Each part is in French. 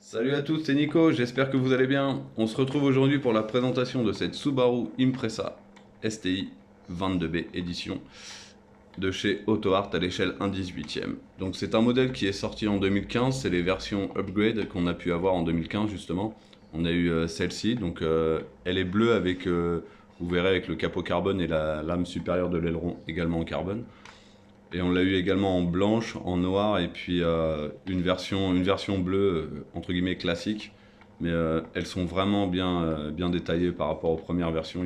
Salut à tous, c'est Nico, j'espère que vous allez bien. On se retrouve aujourd'hui pour la présentation de cette Subaru Impreza STI 22B édition de chez AutoArt à l'échelle 1/18e. Donc c'est un modèle qui est sorti en 2015, c'est les versions upgrade qu'on a pu avoir en 2015 justement. On a eu celle-ci, donc elle est bleue avec, vous verrez, avec le capot carbone et la lame supérieure de l'aileron également en carbone. Et on l'a eu également en blanche, en noir et puis une version bleue entre guillemets classique. Mais elles sont vraiment bien détaillées par rapport aux premières versions.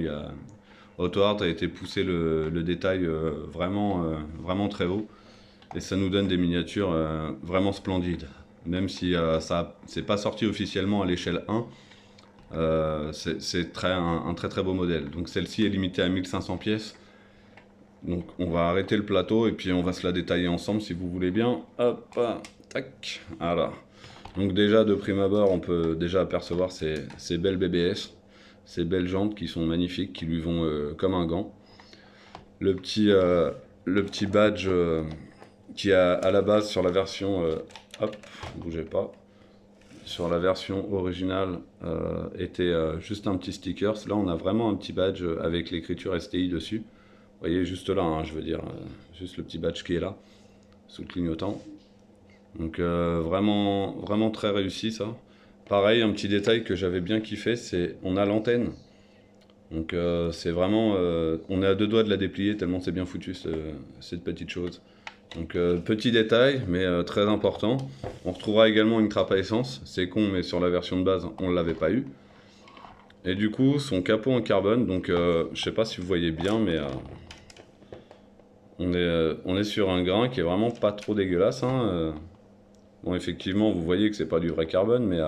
AutoArt a été poussé le détail vraiment très haut. Et ça nous donne des miniatures vraiment splendides. Même si ça c'est pas sorti officiellement à l'échelle 1, c'est un très beau modèle. Donc celle-ci est limitée à 1500 pièces. Donc on va arrêter le plateau et puis on va se la détailler ensemble si vous voulez bien. Hop, tac, voilà. Donc déjà de prime abord on peut déjà apercevoir ces belles BBS, ces belles jantes qui sont magnifiques, qui lui vont comme un gant. Le petit badge qui a à la base sur la version, hop, bougez pas, sur la version originale était juste un petit sticker. Là on a vraiment un petit badge avec l'écriture STI dessus. Vous voyez juste là, hein, je veux dire, juste le petit badge qui est là, sous le clignotant. Donc vraiment très réussi ça. Pareil, un petit détail que j'avais bien kiffé, c'est on a l'antenne. Donc c'est vraiment, on est à deux doigts de la déplier tellement c'est bien foutu cette petite chose. Donc petit détail, mais très important. On retrouvera également une trappe à essence. C'est con, mais sur la version de base, on ne l'avait pas eu. Et du coup, son capot en carbone. Donc je sais pas si vous voyez bien, mais on est sur un grain qui est vraiment pas trop dégueulasse, hein. Bon, effectivement, vous voyez que c'est pas du vrai carbone, mais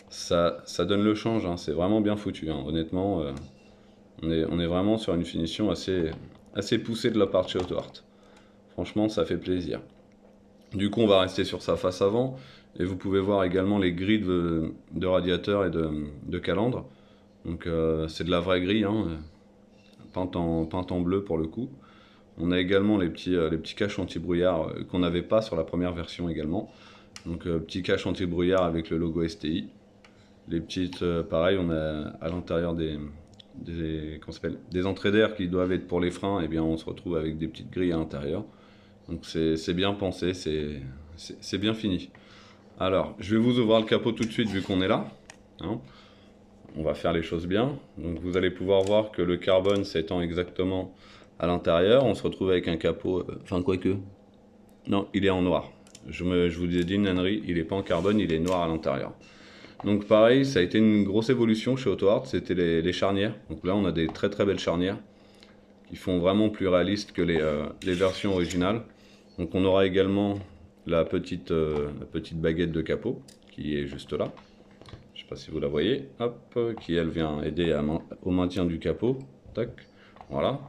ça donne le change, hein. C'est vraiment bien foutu, hein. Honnêtement, on est vraiment sur une finition assez poussée de la part de chez AutoArt. Franchement, ça fait plaisir. Du coup, on va rester sur sa face avant, et vous pouvez voir également les grilles de radiateur et de calandre. Donc, c'est de la vraie grille, hein, peinte en bleu pour le coup. On a également les petits caches anti-brouillard qu'on n'avait pas sur la première version également. Donc petit cache anti-brouillard avec le logo STI. Les petites, pareil, on a à l'intérieur des entrées d'air qui doivent être pour les freins, et bien on se retrouve avec des petites grilles à l'intérieur. Donc c'est bien pensé, c'est bien fini. Alors, je vais vous ouvrir le capot tout de suite vu qu'on est là, hein. On va faire les choses bien. Donc vous allez pouvoir voir que le carbone s'étend exactement à l'intérieur. On se retrouve avec un capot, enfin quoique, non, il est en noir. Je vous ai dit une ânerie, il n'est pas en carbone, il est noir à l'intérieur. Donc pareil, ça a été une grosse évolution chez AutoArt, c'était les charnières. Donc là on a des très belles charnières qui font vraiment plus réalistes que les versions originales. Donc on aura également la petite baguette de capot qui est juste là. Je sais pas si vous la voyez, hop, qui elle vient aider au maintien du capot. Tac, voilà.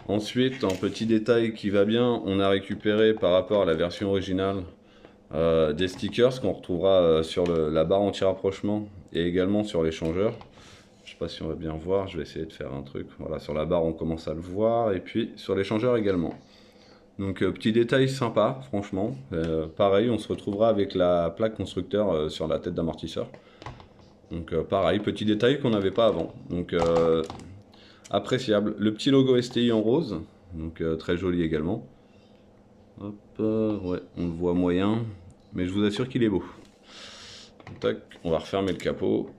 Ensuite, en petit détail qui va bien, on a récupéré par rapport à la version originale des stickers qu'on retrouvera sur la barre anti-rapprochement et également sur l'échangeur. Je sais pas si on va bien voir, je vais essayer de faire un truc. Voilà, sur la barre on commence à le voir et puis sur l'échangeur également. Donc petit détail sympa, franchement. Pareil, on se retrouvera avec la plaque constructeur sur la tête d'amortisseur. Donc pareil, petit détail qu'on n'avait pas avant. Donc appréciable. Le petit logo STI en rose, donc très joli également. Hop, ouais, on le voit moyen, mais je vous assure qu'il est beau. Tac, on va refermer le capot.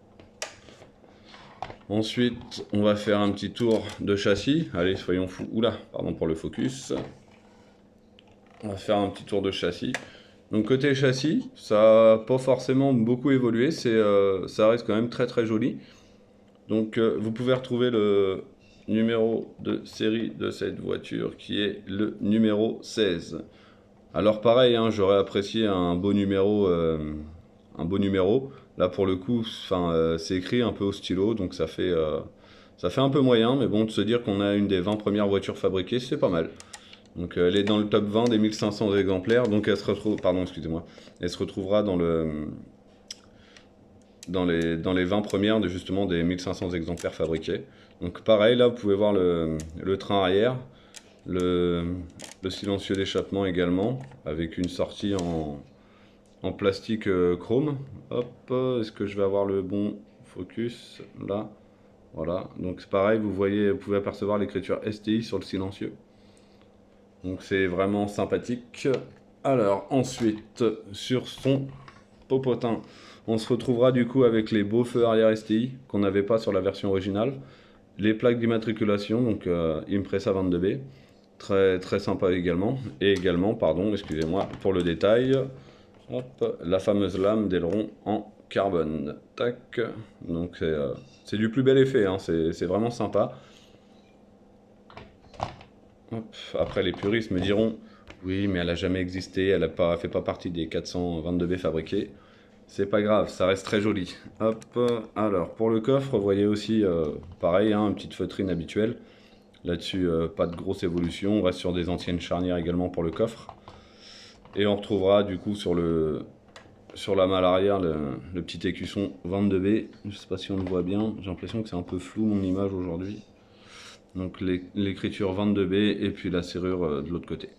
Ensuite, on va faire un petit tour de châssis. Allez, soyons fous. Oula, pardon pour le focus. On va faire un petit tour de châssis. Donc côté châssis, ça n'a pas forcément beaucoup évolué, ça reste quand même très joli. Donc vous pouvez retrouver le numéro de série de cette voiture qui est le numéro 16. Alors pareil, hein, j'aurais apprécié un beau numéro. Là pour le coup, c'est écrit un peu au stylo, donc ça fait un peu moyen, mais bon, de se dire qu'on a une des 20 premières voitures fabriquées, c'est pas mal. Donc elle est dans le top 20 des 1500 exemplaires, donc elle se retrouve, pardon, excusez-moi, elle se retrouvera dans les 20 premières justement des 1500 exemplaires fabriqués. Donc pareil, là vous pouvez voir le train arrière, le silencieux d'échappement également, avec une sortie en plastique chrome. Hop, est-ce que je vais avoir le bon focus là? Voilà, donc c'est pareil, vous voyez, vous pouvez apercevoir l'écriture STI sur le silencieux. Donc c'est vraiment sympathique. Alors ensuite, sur son popotin, on se retrouvera du coup avec les beaux feux arrière STI qu'on n'avait pas sur la version originale. Les plaques d'immatriculation, donc Impresa 22B, très, très sympa également. Et également, pardon, excusez-moi pour le détail, hop, la fameuse lame d'aileron en carbone. Tac, donc c'est du plus bel effet, hein, c'est vraiment sympa. Hop, après les puristes me diront, oui mais elle a jamais existé, elle fait pas partie des 422B fabriqués. C'est pas grave, ça reste très joli. Hop, alors pour le coffre, vous voyez aussi, pareil, hein, une petite feutrine habituelle. Là-dessus, pas de grosse évolution. On reste sur des anciennes charnières également pour le coffre. Et on retrouvera du coup sur la malle arrière le petit écusson 22B. Je sais pas si on le voit bien. J'ai l'impression que c'est un peu flou mon image aujourd'hui. Donc l'écriture 22B et puis la serrure de l'autre côté.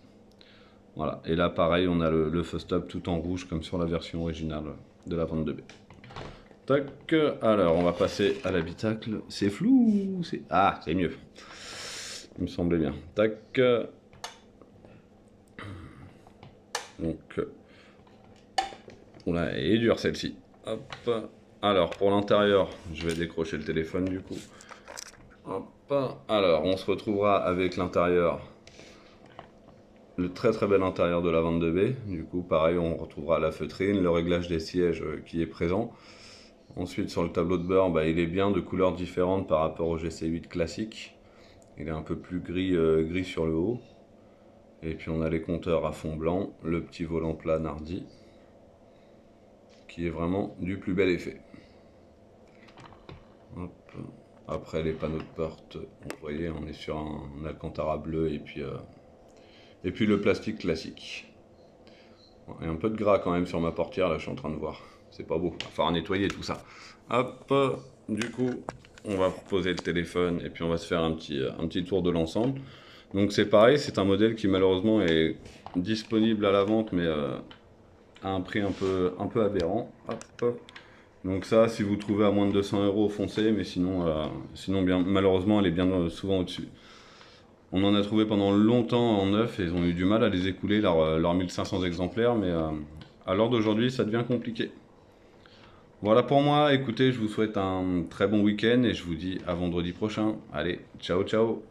Voilà. Et là pareil, on a le feu stop tout en rouge comme sur la version originale de la 22B. Tac. Alors on va passer à l'habitacle. C'est flou. Ah, c'est mieux. Il me semblait bien. Tac. Donc, oula, elle est dure celle-ci. Hop. Alors, pour l'intérieur, je vais décrocher le téléphone du coup. Hop. Alors, on se retrouvera avec l'intérieur, le très très bel intérieur de la 22B. Du coup, pareil, on retrouvera la feutrine, le réglage des sièges qui est présent. Ensuite, sur le tableau de bord, il est bien de couleurs différentes par rapport au GC8 classique. Il est un peu plus gris, gris sur le haut. Et puis on a les compteurs à fond blanc, le petit volant plat Nardi, qui est vraiment du plus bel effet. Hop. Après les panneaux de porte, vous voyez, on est sur un Alcantara bleu et puis le plastique classique. Il y a un peu de gras quand même sur ma portière, là je suis en train de voir. C'est pas beau, il va falloir nettoyer tout ça. Hop, du coup, on va poser le téléphone et puis on va se faire un petit tour de l'ensemble. Donc c'est pareil, c'est un modèle qui malheureusement est disponible à la vente, mais à un prix un peu aberrant. Hop. Donc ça, si vous trouvez à moins de 200 €, foncez, mais sinon bien, malheureusement, elle est bien souvent au-dessus. On en a trouvé pendant longtemps en neuf et ils ont eu du mal à les écouler, leurs 1500 exemplaires, mais à l'heure d'aujourd'hui, ça devient compliqué. Voilà pour moi, écoutez, je vous souhaite un très bon week-end et je vous dis à vendredi prochain. Allez, ciao ciao!